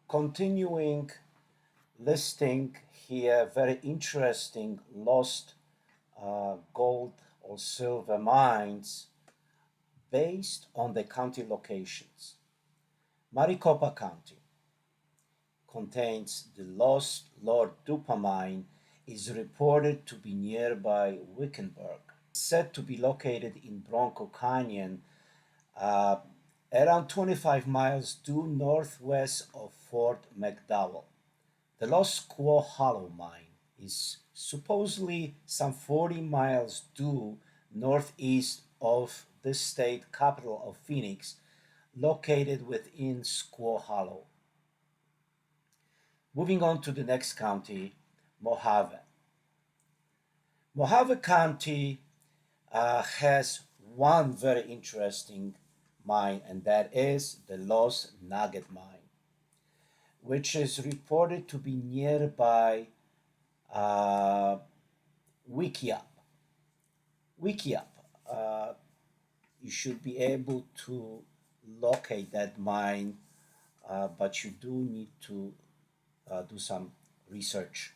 Continuing listing here very interesting lost gold or silver mines based on the county locations. Maricopa County contains the Lost Lord Duppa Mine is reported to be nearby Wickenburg, said to be located in Bronco Canyon, uh, around 25 miles due northwest of Fort McDowell. The Lost Squaw Hollow Mine is supposedly some 40 miles due northeast of the state capital of Phoenix, located within Squaw Hollow. Moving on to the next county, Mojave. Mojave County has one very interesting mine, and that is the Lost Nugget Mine, which is reported to be nearby uh, Wikieup. Wikieup. You should be able to locate that mine, but you do need to do some research,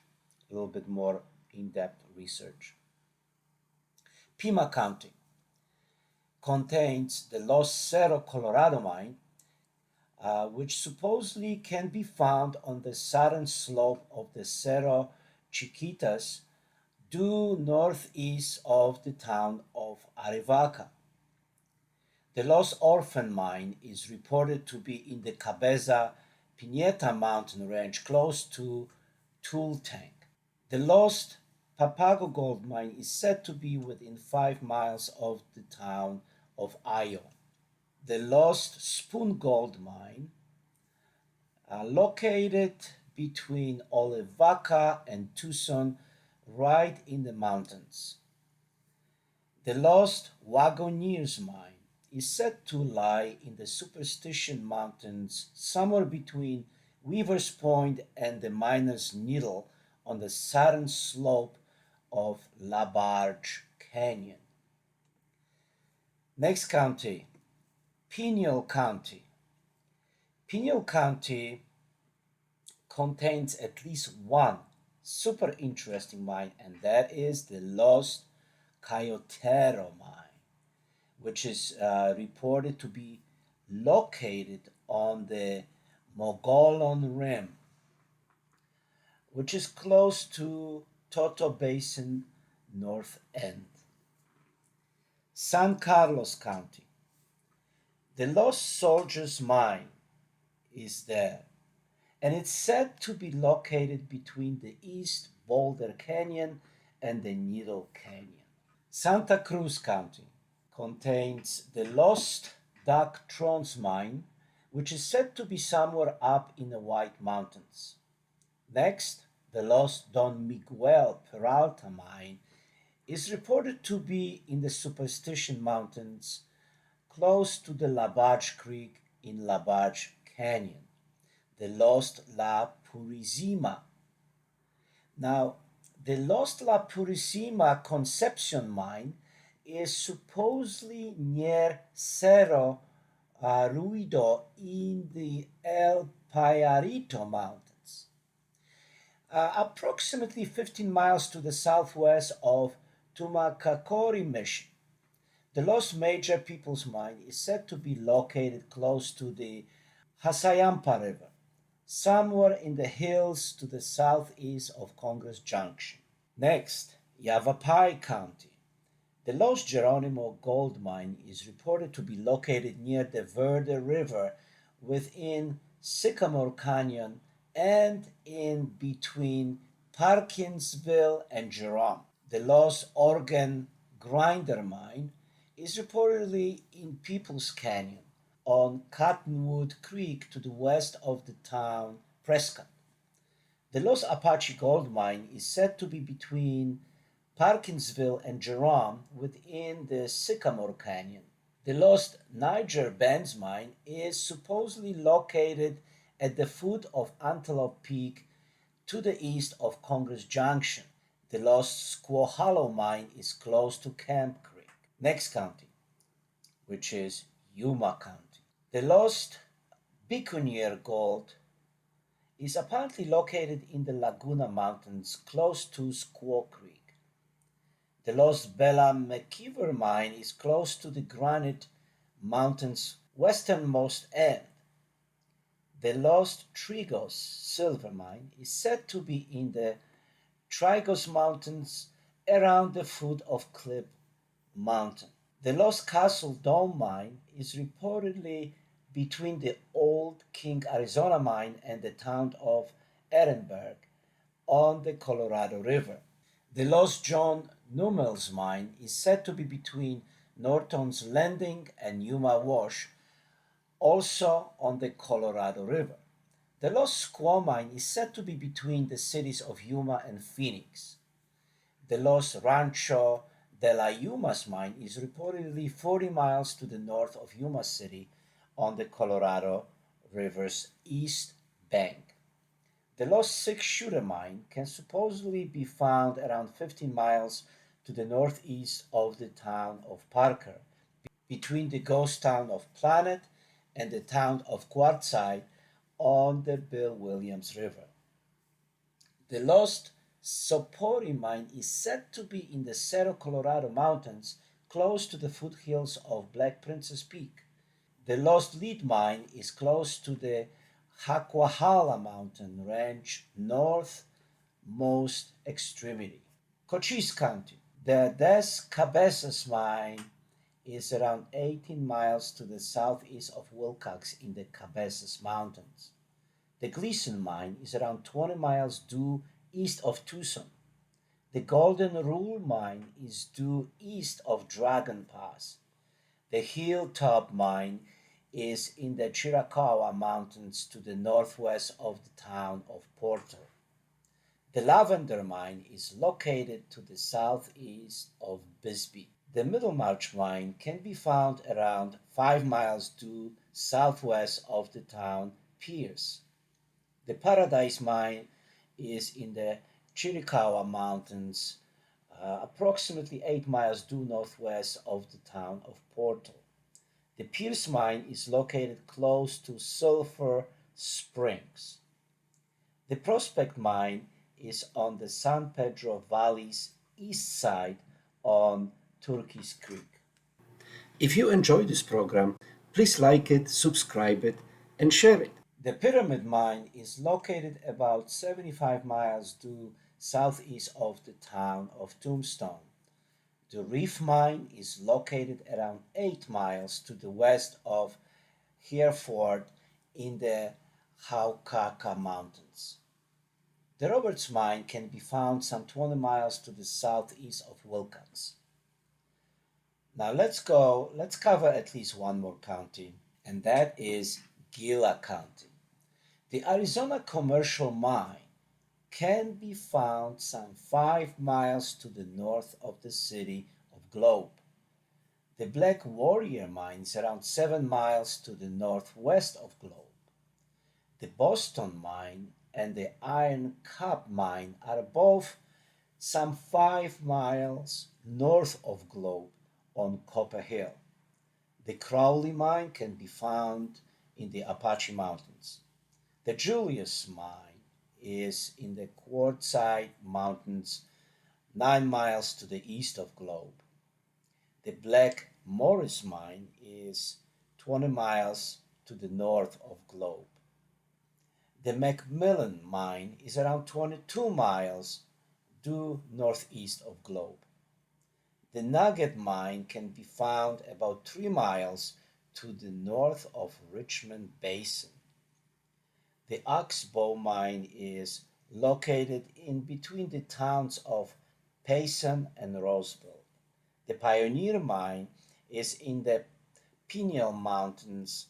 a little bit more in-depth research. Pima County contains the Lost Cerro Colorado Mine, which supposedly can be found on the southern slope of the Cerro Chiquitas, due northeast of the town of Arivaca. The Lost Orphan Mine is reported to be in the Cabeza Prieta mountain range close to Tule Tank. The Lost Papago Gold Mine is said to be within 5 miles of the town of Io. The Lost Spoon Gold Mine, located between Arivaca and Tucson, right in the mountains. The Lost Waggoner Mine is said to lie in the Superstition Mountains, somewhere between Weaver's Point and the Miner's Needle on the southern slope of Barge Canyon. Next county, Pinal County. Pinal County contains at least one super interesting mine, and that is the Lost Coyotero Mine, which is reported to be located on the Mogollon Rim, which is close to Toto Basin North End. San Carlos County. The Lost Soldiers Mine is there, and it's said to be located between the East Boulder Canyon and the Needle Canyon. Santa Cruz County contains the Lost Duck Trons Mine, which is said to be somewhere up in the White Mountains. Next, the Lost Don Miguel Peralta Mine is reported to be in the Superstition Mountains, close to the LaBarge Creek in LaBarge Canyon. The Lost La Purisima. Now, the Lost La Purisima Concepcion Mine is supposedly near Cerro Ruido in the El Payarito Mountains, approximately 15 miles to the southwest of Tumacacori Mission. The Lost Major Peoples Mine is said to be located close to the Hasayampa River, somewhere in the hills to the southeast of Congress Junction. Next, Yavapai County. The Lost Geronimo Gold Mine is reported to be located near the Verde River within Sycamore Canyon and in between Parkinsville and Jerome. The Lost Organ Grinder Mine is reportedly in Peoples Canyon on Cottonwood Creek to the west of the town Prescott. The Lost Apache Gold Mine is said to be between Parkinsville and Jerome within the Sycamore Canyon. The Lost Niger Benz Mine is supposedly located at the foot of Antelope Peak to the east of Congress Junction. The Lost Squaw Hollow Mine is close to Camp Creek. Next county, which is Yuma County. The Lost Buccaneer Gold is apparently located in the Laguna Mountains close to Squaw Creek. The Lost Bella McKeever Mine is close to the Granite Mountains' westernmost end. The Lost Trigos Silver Mine is said to be in the Trigos Mountains around the foot of Cliff Mountain. The Lost Castle Dome Mine is reportedly between the old King Arizona Mine and the town of Ehrenberg on the Colorado River. The Lost John Nummels Mine is said to be between Norton's Landing and Yuma Wash, also on the Colorado River. The Lost Squaw Mine is said to be between the cities of Yuma and Phoenix. The Lost Rancho de la Yumas Mine is reportedly 40 miles to the north of Yuma City on the Colorado River's east bank. The Lost Six Shooter Mine can supposedly be found around 15 miles to the northeast of the town of Parker, between the ghost town of Planet and the town of Quartzsite on the Bill Williams River. The Lost Sopori Mine is said to be in the Cerro Colorado Mountains, close to the foothills of Black Princess Peak. The Lost Lead Mine is close to the Haquahala Mountain Range northmost extremity. Cochise County. The Des Cabezas Mine is around 18 miles to the southeast of Wilcox in the Cabezas Mountains. The Gleason Mine is around 20 miles due east of Tucson. The Golden Rule Mine is due east of Dragon Pass. The Hilltop Mine is in the Chiricahua Mountains to the northwest of the town of Porter. The Lavender Mine is located to the southeast of Bisbee. The Middlemarch Mine can be found around 5 miles due southwest of the town Pierce. The Paradise Mine is in the Chiricahua Mountains, approximately 8 miles due northwest of the town of Portal. The Pierce Mine is located close to Sulphur Springs. The Prospect Mine is on the San Pedro Valley's east side on Turkeys Creek. If you enjoy this program, please like it, subscribe it, and share it. The Pyramid Mine is located about 75 miles due southeast of the town of Tombstone. The Reef Mine is located around 8 miles to the west of Hereford in the Haucaca Mountains. The Roberts Mine can be found some 20 miles to the southeast of Wilcox. Now let's cover at least one more county, and that is Gila County. The Arizona Commercial Mine can be found some 5 miles to the north of the city of Globe. The Black Warrior Mine is around 7 miles to the northwest of Globe. The Boston Mine and the Iron Cup Mine are both some 5 miles north of Globe on Copper Hill. The Crowley Mine can be found in the Apache Mountains. The Julius Mine is in the Quartzsite Mountains, 9 miles to the east of Globe. The Black Morris Mine is 20 miles to the north of Globe. The Macmillan Mine is around 22 miles due northeast of Globe. The Nugget Mine can be found about 3 miles to the north of Richmond Basin. The Oxbow Mine is located in between the towns of Payson and Roseville. The Pioneer Mine is in the Pinal Mountains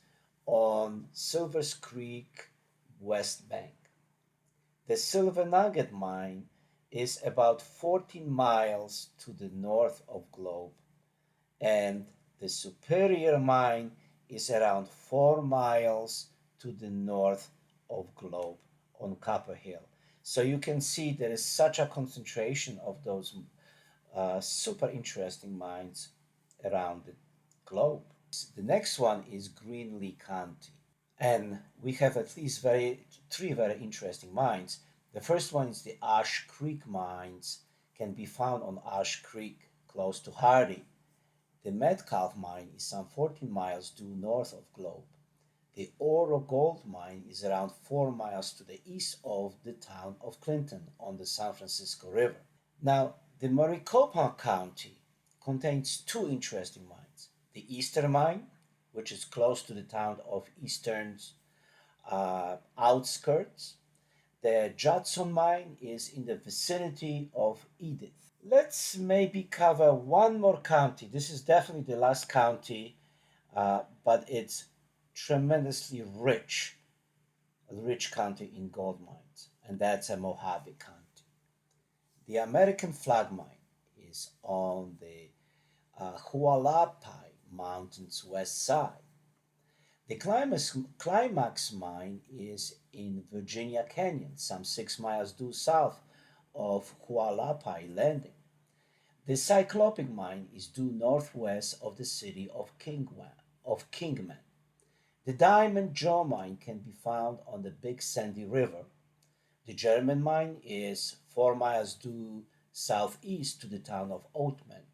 on Silvers Creek West Bank. The Silver Nugget Mine is about 14 miles to the north of Globe, and the Superior Mine is around 4 miles to the north of Globe on Copper Hill. So you can see there is such a concentration of those super interesting mines around the globe. The next one is Greenlee County. And we have at least three very interesting mines. The first one is the Ash Creek mines, can be found on Ash Creek, close to Hardy. The Metcalf mine is some 14 miles due north of Globe. The Oro Gold Mine is around 4 miles to the east of the town of Clinton on the San Francisco River. Now, the Maricopa County contains two interesting mines. The Eastern Mine, which is close to the town of Eastern's outskirts. The Judson Mine is in the vicinity of Edith. Let's maybe cover one more county. This is definitely the last county, but it's tremendously rich county in gold mines, and that's a Mojave County. The American Flag Mine is on the Hualapai Mountains west side. The Climax Mine is in Virginia Canyon, some 6 miles due south of Hualapai Landing. The Cyclopic Mine is due northwest of the city of Kingman. The Diamond Jaw Mine can be found on the Big Sandy River. The German Mine is 4 miles due southeast to the town of Oatman.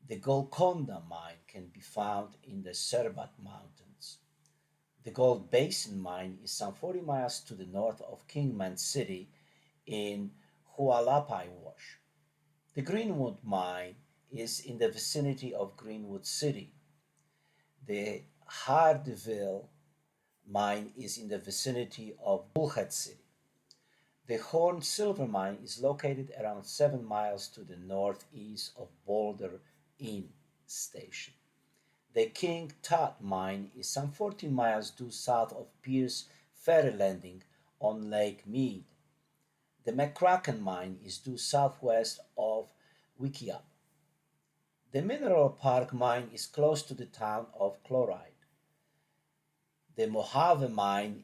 The Golconda Mine can be found in the Cerbat Mountains. The Gold Basin Mine is some 40 miles to the north of Kingman City in Hualapai Wash. The Greenwood Mine is in the vicinity of Greenwood City. The Hardyville Mine is in the vicinity of Bullhead City. The Horn Silver Mine is located around 7 miles to the northeast of Boulder Inn Station. The King Tut Mine is some 14 miles due south of Pierce Ferry Landing on Lake Mead. The McCracken Mine is due southwest of Wikieup. The Mineral Park Mine is close to the town of Chloride. The Mojave Mine,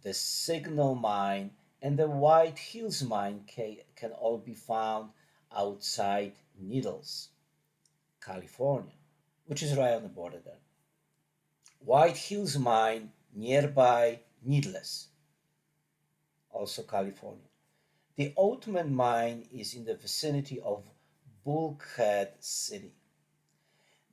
the Signal Mine, and the White Hills Mine can all be found outside Needles, California, which is right on the border there. White Hills Mine nearby Needles, also California. The Oatman Mine is in the vicinity of Bulkhead City.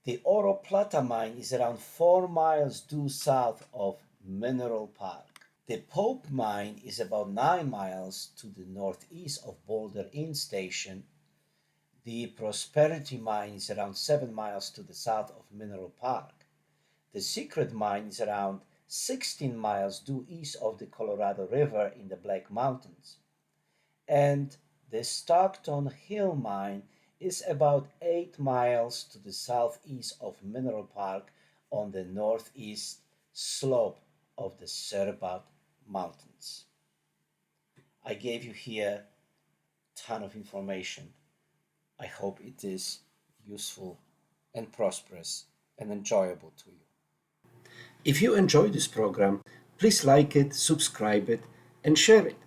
The Oro Plata Mine is around 4 miles due south of Mineral Park. The Pope Mine is about 9 miles to the northeast of Boulder Inn Station. The Prosperity Mine is around 7 miles to the south of Mineral Park. The Secret Mine is around 16 miles due east of the Colorado River in the Black Mountains. And the Stockton Hill Mine is about 8 miles to the southeast of Mineral Park on the northeast slope of the Cerbat Mountains. I gave you here a ton of information. I hope it is useful and prosperous and enjoyable to you. If you enjoy this program, please like it, subscribe it, and share it.